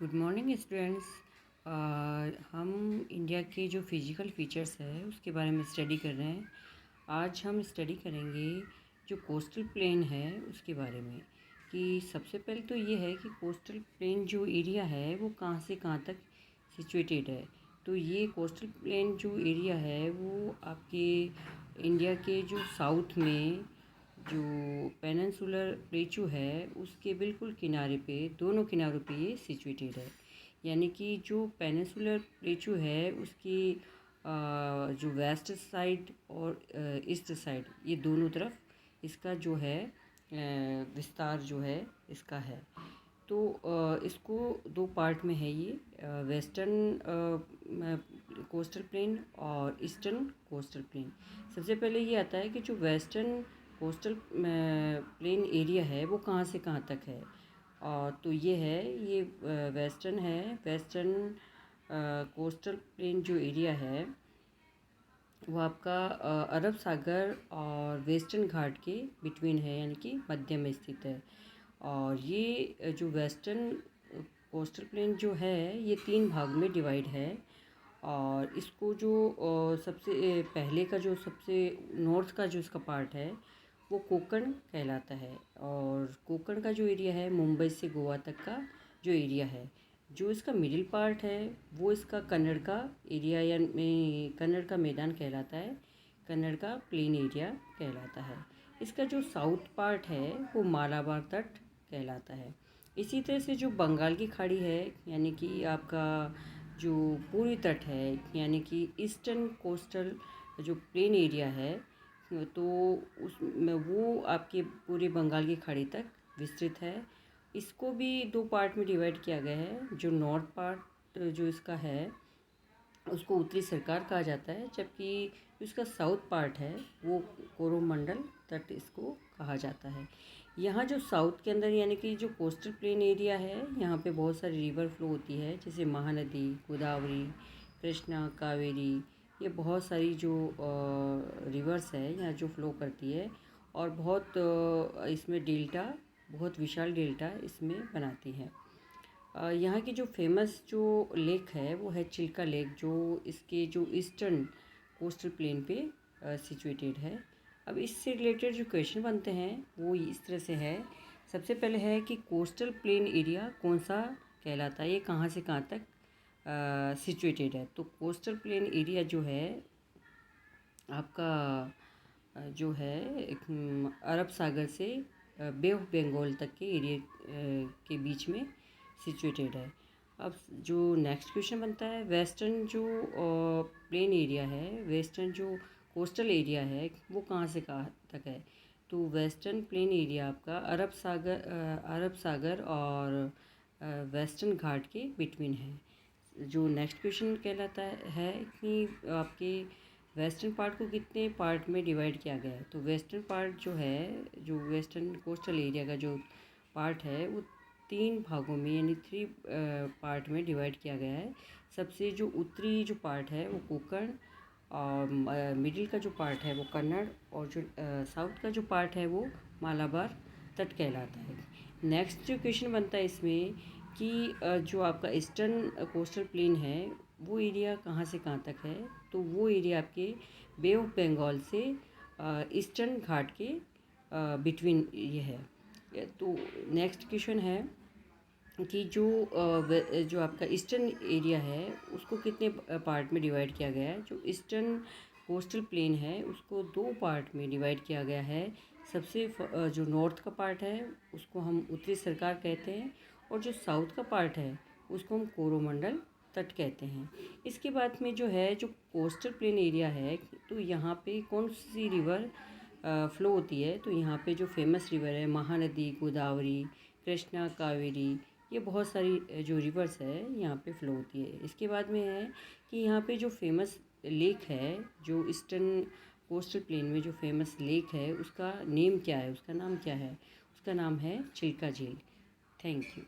Good morning students. हम India के जो फिजिकल फीचर्स है उसके बारे में स्टडी कर रहे हैं। आज हम स्टडी करेंगे जो कोस्टल प्लेन है उसके बारे में, कि सबसे पहले तो ये है कि कोस्टल प्लेन जो एरिया है वो कहाँ से कहाँ तक सिचुएटेड है। तो ये कोस्टल प्लेन जो एरिया है वो आपके इंडिया के जो साउथ में जो पेनिनसुलर प्लेटू है उसके बिल्कुल किनारे पे, दोनों किनारों पे ये सिचुएटेड है। यानी कि जो पेनिनसुलर प्लेटू है उसकी जो वेस्ट साइड और ईस्ट साइड, ये दोनों तरफ इसका जो है विस्तार जो है इसका है। तो इसको दो पार्ट में है ये, वेस्टर्न कोस्टल प्लेन और ईस्टर्न कोस्टल प्लेन। सबसे पहले ये आता है कि जो वेस्टर्न कोस्टल प्लेन एरिया है वो कहाँ से कहाँ तक है। और तो ये है, ये वेस्टर्न है। वेस्टर्न कोस्टल प्लेन जो एरिया है वो आपका अरब सागर और वेस्टर्न घाट के बिटवीन है, यानी कि मध्य में स्थित है। और ये जो वेस्टर्न कोस्टल प्लेन जो है ये 3 भाग में डिवाइड है। और इसको जो सबसे पहले का जो सबसे नॉर्थ का जो इसका पार्ट है वो कोंकण कहलाता है। और कोंकण का जो एरिया है मुंबई से गोवा तक का जो एरिया है। जो इसका मिडिल पार्ट है वो इसका कन्नड़ का एरिया या कन्नड़ का मैदान कहलाता है, कन्नड़ का प्लेन एरिया कहलाता है। इसका जो साउथ पार्ट है वो मालाबार तट कहलाता है। इसी तरह से जो बंगाल की खाड़ी है, यानी कि आपका जो पूरी तट है, यानी कि ईस्टर्न कोस्टल जो प्लेन एरिया है, तो उसमें वो आपके पूरे बंगाल की खाड़ी तक विस्तृत है। इसको भी दो पार्ट में डिवाइड किया गया है। जो नॉर्थ पार्ट जो इसका है उसको उत्तरी सरकार कहा जाता है, जबकि इसका साउथ पार्ट है वो कोरोमंडल तट इसको कहा जाता है। यहाँ जो साउथ के अंदर, यानी कि जो कोस्टल प्लेन एरिया है, यहाँ पे बहुत सारी रिवर फ्लो होती है, जैसे महानदी, गोदावरी, कृष्णा, कावेरी। ये बहुत सारी जो रिवर्स है यहाँ जो फ्लो करती है। और बहुत इसमें डेल्टा, बहुत विशाल डेल्टा इसमें बनाती है। यहाँ की जो फेमस जो लेक है वो है चिल्का लेक, जो इसके जो ईस्टर्न कोस्टल प्लेन पे सिचुएटेड है। अब इससे रिलेटेड जो क्वेश्चन बनते हैं वो इस तरह से है। सबसे पहले है कि कोस्टल प्लेन एरिया कौन सा कहलाता है, ये कहाँ से कहाँ तक सिचुएटेड है। तो कोस्टल प्लेन एरिया जो है आपका जो है अरब सागर से बे ऑफ बंगाल तक के एरिया के बीच में सिचुएटेड है। अब जो नेक्स्ट क्वेश्चन बनता है, वेस्टर्न जो प्लेन एरिया है, वेस्टर्न जो कोस्टल एरिया है वो कहाँ से कहाँ तक है। तो वेस्टर्न प्लेन एरिया आपका अरब सागर और वेस्टर्न घाट के बिटवीन है। जो नेक्स्ट क्वेश्चन कहलाता है कि आपके वेस्टर्न पार्ट को कितने पार्ट में डिवाइड किया गया है। तो वेस्टर्न पार्ट जो है, जो वेस्टर्न कोस्टल एरिया का जो पार्ट है वो 3 भागों में, यानी 3 पार्ट में डिवाइड किया गया है। सबसे जो उत्तरी जो पार्ट है वो कोंकण, और मिडिल का जो पार्ट है वो कन्नड़, और जो साउथ का जो पार्ट है वो मालाबार तट कहलाता है। नेक्स्ट जो क्वेश्चन बनता है इसमें कि जो आपका ईस्टर्न कोस्टल प्लेन है वो एरिया कहाँ से कहाँ तक है। तो वो एरिया आपके बे ऑफ बंगाल से ईस्टर्न घाट के बिटवीन ये है। तो नेक्स्ट क्वेश्चन है कि जो आपका ईस्टर्न एरिया है उसको कितने पार्ट में डिवाइड किया गया है। जो ईस्टर्न कोस्टल प्लेन है उसको 2 पार्ट में डिवाइड किया गया है। सबसे जो नॉर्थ का पार्ट है उसको हम उत्तरी सरकार कहते हैं, और जो साउथ का पार्ट है उसको हम कोरोमंडल तट कहते हैं। इसके बाद में जो है जो कोस्टल प्लेन एरिया है, तो यहाँ पे कौन सी रिवर फ्लो होती है। तो यहाँ पे जो फेमस रिवर है महानदी, गोदावरी, कृष्णा, कावेरी, ये बहुत सारी जो रिवर्स है यहाँ पे फ्लो होती है। इसके बाद में है कि यहाँ पे जो फेमस लेक है, जो ईस्टर्न कोस्टल प्लेन में जो फेमस लेक है उसका नेम क्या है, उसका नाम क्या है। उसका नाम है चिल्का झील। Thank you.